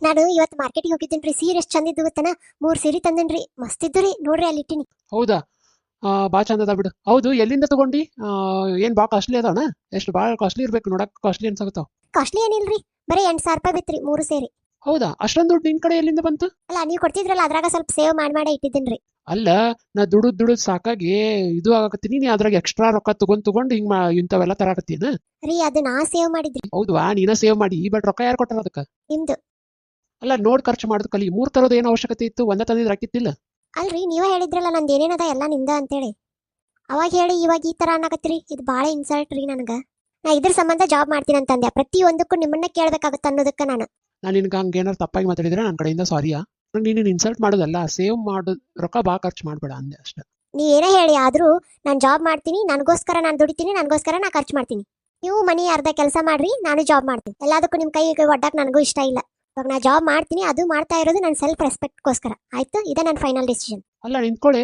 ನಾನು ಇವತ್ತು ಮಾರ್ಕೆಟಿಗೆ ಹೋಗಿದ್ದೇನ್ರಿ. ಸೀರೆ ಎಷ್ಟು ಚಂದ ಇದ್ದು ಗೊತ್ತನ. 3 ಸೀರೆ ತಂದೇನ್ರಿ. ಮಸ್ತ್ ಇದ್ದು ರೀ. ನೋಡ್ರಿ ಅಲ್ಲಿ ಇಟ್ಟಿನಿ. ಹೌದಾ? ಬಾ ಚಂದ ಅದ ಬಿಡು. ಹೌದು, ಎಲ್ಲಿಂದ ತಗೊಂಡಿ? ಏನ್ ಬಾ ಕಾಸ್ಟ್ಲಿ ಅದಾವನ? ಎಷ್ಟು ಬಾ ಕಾಸ್ಟ್ಲಿ ಇರ್ಬೇಕು, ನೋಡಕ್ ಕಾಸ್ಟ್ಲಿ ಅನ್ಸಾಕತ್ತಾವ. ಕಾಸ್ಟ್ಲಿ ಏನಿಲ್ರಿ, ಬರೀ 8,000 ರೂಪಾಯಿ ಬಿತ್ರಿ 3 ಸೇರಿ. ಹೌದಾ? ಅಷ್ಟೊಂದು ದುಡ್ಡು ನಿನ್ ಕಡೆ ಎಲ್ಲಿಂದ ಬಂತು? ಅಲ್ಲ, ನೀವು ಕೊಡ್ತಿದ್ರಲ್ಲ ಅದ್ರಾಗ ಸ್ವಲ್ಪ ಸೇವ್ ಮಾಡಿ ಇಟ್ಟಿದ್ದೇನ್ರಿ. ಅಲ್ಲ, ನಾ ದುಡುದ್ ಸಾಕಾಗಿ ಇದು ಆಗಕತ್ತೀನಿ, ನೀ ಅದ್ರಾಗ ಎಕ್ಸ್ಟ್ರಾ ರೊಕ್ಕ ತಗೊಂಡ್ ಹಿಂಗ್ ಇಂಥವೆಲ್ಲ ತರಾಕತ್ತೀನ? ರೀ, ಅದು ನಾ ಸೇವ್ ಮಾಡಿದ್ರಿ. ಹೌದಾ? ನೀನ ಸೇವ್ ಮಾಡಿ, ಬಟ್ ರೊಕ್ಕ ಯಾರು ಕೊಟ್ಟಾರ ಅದಕ್ಕ? ನಿಮ್ದು. ಅಲ್ಲ, ನೋಡ್ ಖರ್ಚು ಮಾಡೋದು ಕಲಿ. 3 ತರೋದು ಏನು ಅವಶ್ಯಕತೆ ಇತ್ತು? ಒಂದೇ ತಂದಿದ್ರೆ ಹಾಕಿತ್ತಿಲ್ಲ? ಅಲ್ರಿ, ನೀವೇ ಹೇಳಿದ್ರಲ್ಲ ನಂದು ಏನೇನದ ಎಲ್ಲ ನಿಂದ ಅಂತೇಳಿ. ಅವಾಗ ಹೇಳಿ ಇವಾಗ ಈ ತರ ಅನ್ನಕತ್ತೀರಿ. ಇದು ಬಾಳ ಇನ್ಸಲ್ಟ್ ರೀ ನನಗ. ನಾ ಇದ್ರ ಸಂಬಂಧ ಜಾಬ್ ಮಾಡ್ತೀನಿ ಅಂತಂದೆ. ಪ್ರತಿಯೊಂದಕ್ಕೂ ನಿಮ್ಮನ್ನ ಕೇಳ್ಬೇಕಾಗತ್ತ ಅನ್ನೋದಕ್ಕ ನಾನು. ನಾನು ನಿನ್ಗೆ ಹಂಗೆ ಏನಾರು ತಪ್ಪಾಗಿ ಮಾತಾಡಿದ್ರೆ ನನ್ನ ಕಡೆಯಿಂದ ಸಾರಿಯಾ. ನೀನು ಇನ್ಸಲ್ಟ್ ಮಾಡೋದಲ್ಲ, ಸೇವ್ ಮಾಡೋದು. ರೊಕ್ಕ ಬಾ ಖರ್ಚು ಮಾಡಬೇಡ ಅಂದೆ ಅಷ್ಟೇ. ನೀ ಏನೇ ಹೇಳಿ ಆದ್ರೂ ನಾನು ಜಾಬ್ ಮಾಡ್ತೀನಿ, ನನಗೋಸ್ಕರ ನಾನು ದುಡಿತೀನಿ, ನನಗೋಸ್ಕರ ನಾ ಖರ್ಚು ಮಾಡ್ತೀನಿ. ನೀವು ಮನಿ ಅರ್ಧ ಕೆಲಸ ಮಾಡ್ರಿ, ನಾನು ಜಾಬ್ ಮಾಡ್ತೀನಿ. ಎಲ್ಲದಕ್ಕೂ ನಿಮ್ಮ ಕೈ ಒಡ್ಡಾಕ್ ನನಗೂ ಇಷ್ಟ ಇಲ್ಲ. ಇವಾಗ ನಾ ಜಾಬ್ ಮಾಡ್ತೀನಿ, ಅದು ಮಾಡ್ತಾ ಇರೋದು ನನ್ನ ಸೆಲ್ಫ್ ರೆಸ್ಪೆಕ್ಟ್ಗೋಸ್ಕರ. ಆಯ್ತು, ಇದೇ ನನ್ನ ಫೈನಲ್ ಡಿಸಿಷನ್. ಅಲ್ಲ, ನಿಂತ್ಕೊಳ್ಳಿ.